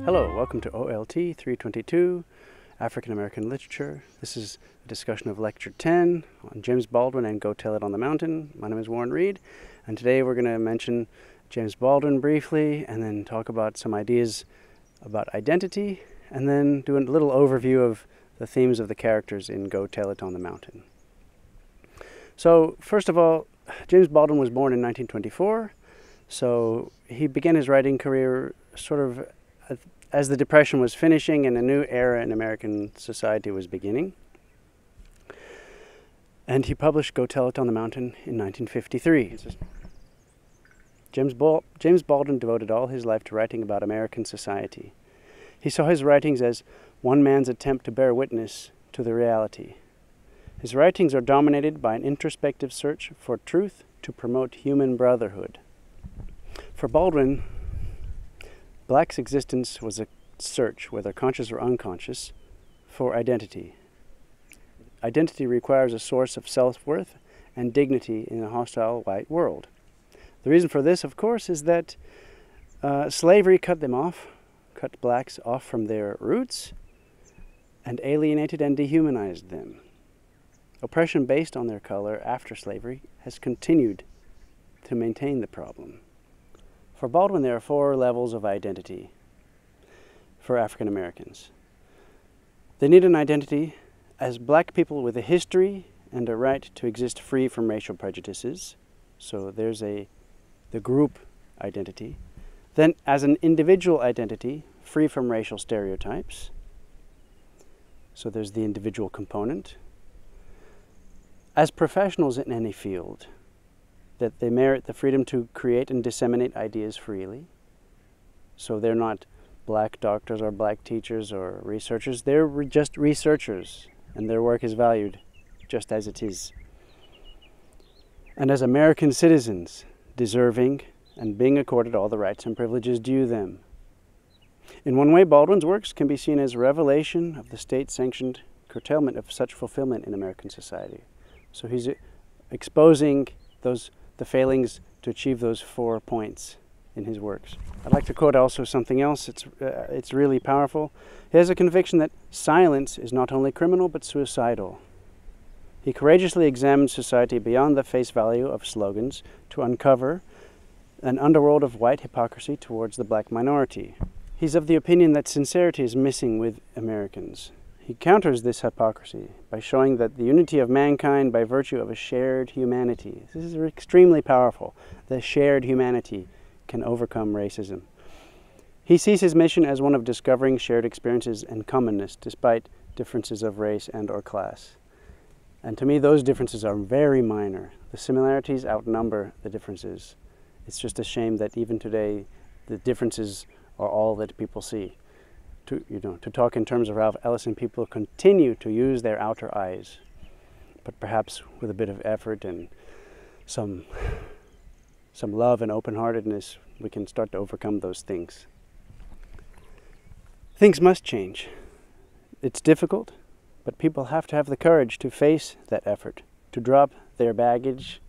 Hello, welcome to OLT 322, African American Literature. This is a discussion of Lecture 10 on James Baldwin and Go Tell It on the Mountain. My name is Warren Reed, and today we're going to mention James Baldwin briefly, and then talk about some ideas about identity, and then do a little overview of the themes of the characters in Go Tell It on the Mountain. So, first of all, James Baldwin was born in 1924, so he began his writing career sort of as the Depression was finishing and a new era in American society was beginning. And he published Go Tell It on the Mountain in 1953. James Baldwin devoted all his life to writing about American society. He saw his writings as one man's attempt to bear witness to the reality. His writings are dominated by an introspective search for truth to promote human brotherhood. For Baldwin, blacks' existence was a search, whether conscious or unconscious, for identity. Identity requires a source of self-worth and dignity in a hostile white world. The reason for this, of course, is that slavery cut blacks off from their roots, and alienated and dehumanized them. Oppression based on their color after slavery has continued to maintain the problem. For Baldwin, there are four levels of identity for African Americans. They need an identity as black people with a history and a right to exist free from racial prejudices. So there's the group identity. Then as an individual identity, free from racial stereotypes. So there's the individual component. As professionals in any field, that they merit the freedom to create and disseminate ideas freely. So they're not black doctors or black teachers or researchers, they're just researchers, and their work is valued just as it is. And as American citizens, deserving and being accorded all the rights and privileges due them. In one way, Baldwin's works can be seen as a revelation of the state-sanctioned curtailment of such fulfillment in American society. So he's exposing the failings to achieve those 4 points in his works. I'd like to quote also something else. It's really powerful. He has a conviction that silence is not only criminal but suicidal. He courageously examines society beyond the face value of slogans to uncover an underworld of white hypocrisy towards the black minority. He's of the opinion that sincerity is missing with Americans. He counters this hypocrisy by showing that the unity of mankind by virtue of a shared humanity. This is extremely powerful. The shared humanity can overcome racism. He sees his mission as one of discovering shared experiences and commonness despite differences of race and or class. And to me, those differences are very minor. The similarities outnumber the differences. It's just a shame that even today, the differences are all that people see. To talk in terms of Ralph Ellison, people continue to use their outer eyes, but perhaps with a bit of effort and some love and open-heartedness, we can start to overcome those things. Things must change. It's difficult, but people have to have the courage to face that effort, to drop their baggage,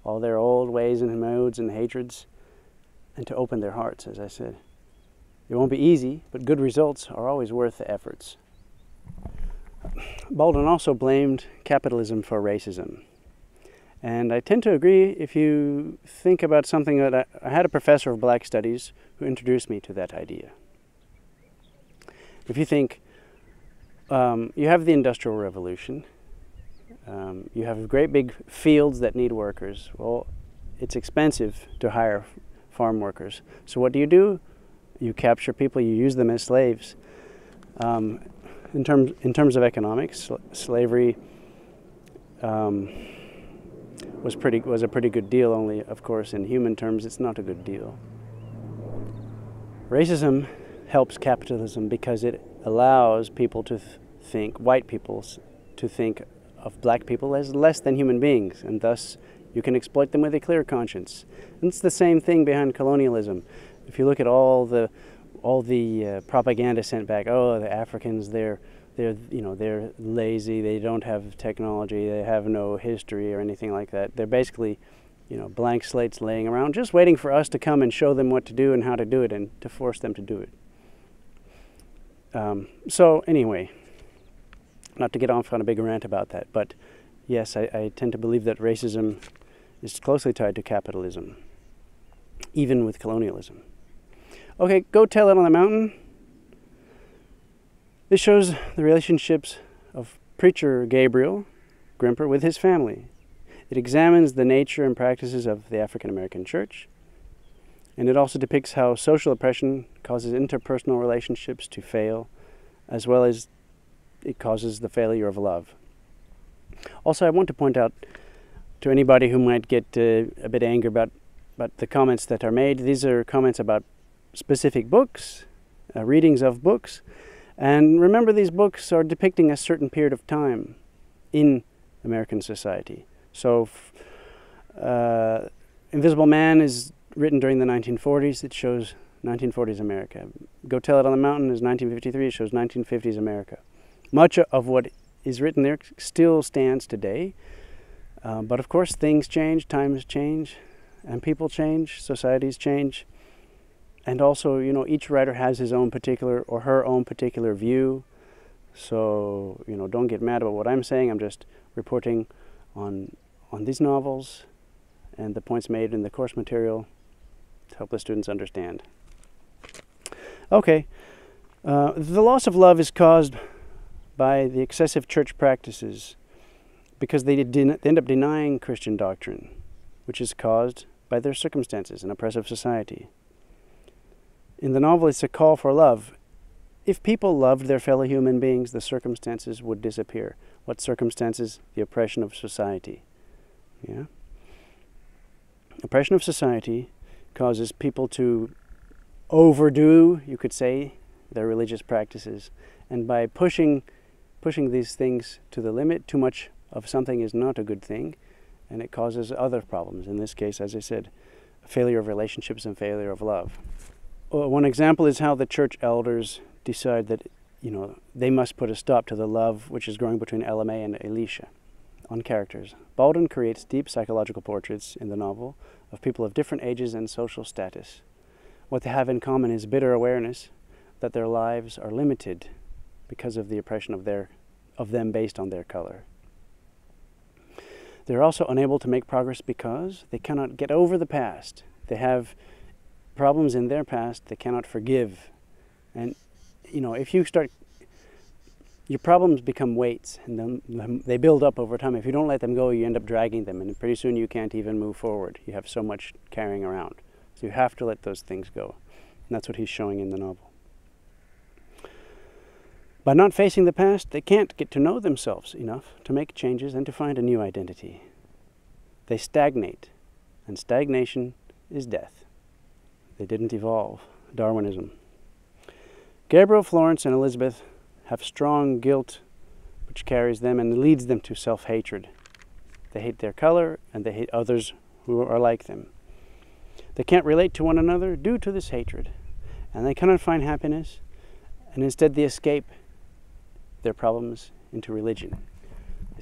all their old ways and modes and hatreds, and to open their hearts, as I said. It won't be easy, but good results are always worth the efforts. Baldwin also blamed capitalism for racism. And I tend to agree if you think about something that I had a professor of black studies who introduced me to that idea. If you think, you have the Industrial Revolution, you have great big fields that need workers. Well, it's expensive to hire farm workers. So what do? You capture people, you use them as slaves. In terms of economics, slavery was a pretty good deal. Only, of course, in human terms, it's not a good deal. Racism helps capitalism because it allows people to think, white people, to think of black people as less than human beings, and thus you can exploit them with a clear conscience. And it's the same thing behind colonialism. If you look at all the propaganda sent back, oh, the Africans, they're lazy, they don't have technology, they have no history or anything like that. They're basically, blank slates laying around, just waiting for us to come and show them what to do and how to do it and to force them to do it. So anyway, not to get off on a big rant about that, but yes, I tend to believe that racism is closely tied to capitalism, even with colonialism. Okay, Go Tell It on the Mountain. This shows the relationships of preacher Gabriel Grimper with his family. It examines the nature and practices of the African American church, and it also depicts how social oppression causes interpersonal relationships to fail, as well as it causes the failure of love. Also, I want to point out to anybody who might get a bit angry about the comments that are made, these are comments about specific books, readings of books, and remember, these books are depicting a certain period of time in American society. So, Invisible Man is written during the 1940s. It shows 1940s America. Go Tell It on the Mountain is 1953. It shows 1950s America. Much of what is written there still stands today. But of course, things change, times change, and people change, societies change. And also, you know, each writer has his own particular or her own particular view. So, you know, don't get mad about what I'm saying. I'm just reporting on these novels and the points made in the course material to help the students understand. Okay, the loss of love is caused by the excessive church practices because they end up denying Christian doctrine, which is caused by their circumstances in oppressive society. In the novel, it's a call for love. If people loved their fellow human beings, the circumstances would disappear. What circumstances? The oppression of society. Yeah? Oppression of society causes people to overdo, you could say, their religious practices. And by pushing these things to the limit, too much of something is not a good thing, and it causes other problems. In this case, as I said, failure of relationships and failure of love. One example is how the church elders decide that, you know, they must put a stop to the love which is growing between LMA and Alicia. On characters, Baldwin creates deep psychological portraits in the novel of people of different ages and social status. What they have in common is bitter awareness that their lives are limited because of the oppression of them based on their color. They're also unable to make progress because they cannot get over the past. They have problems in their past they cannot forgive. And, you know, if you start, your problems become weights, and then they build up over time. If you don't let them go, you end up dragging them, and pretty soon you can't even move forward. You have so much carrying around. So you have to let those things go. And that's what he's showing in the novel. By not facing the past, they can't get to know themselves enough to make changes and to find a new identity. They stagnate, and stagnation is death. They didn't evolve. Darwinism. Gabriel, Florence, and Elizabeth have strong guilt which carries them and leads them to self-hatred. They hate their color, and they hate others who are like them. They can't relate to one another due to this hatred, and they cannot find happiness, and instead they escape their problems into religion.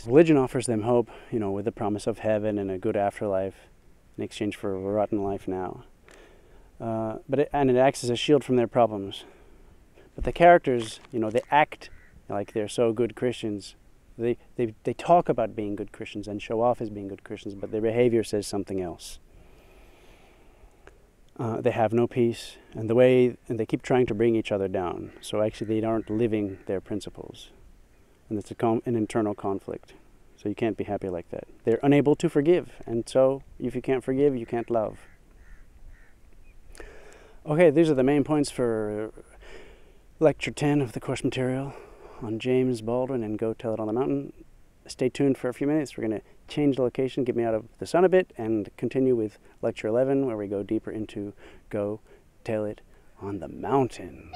Religion offers them hope, you know, with the promise of heaven and a good afterlife in exchange for a rotten life now. And it acts as a shield from their problems. But the characters, you know, they act like they're so good Christians. They talk about being good Christians and show off as being good Christians, but their behavior says something else. They have no peace, and they keep trying to bring each other down. So actually, they aren't living their principles, and it's an internal conflict. So you can't be happy like that. They're unable to forgive, and so if you can't forgive, you can't love. Okay, these are the main points for Lecture 10 of the course material on James Baldwin and Go Tell It on the Mountain. Stay tuned for a few minutes. We're going to change the location, get me out of the sun a bit, and continue with Lecture 11, where we go deeper into Go Tell It on the Mountain.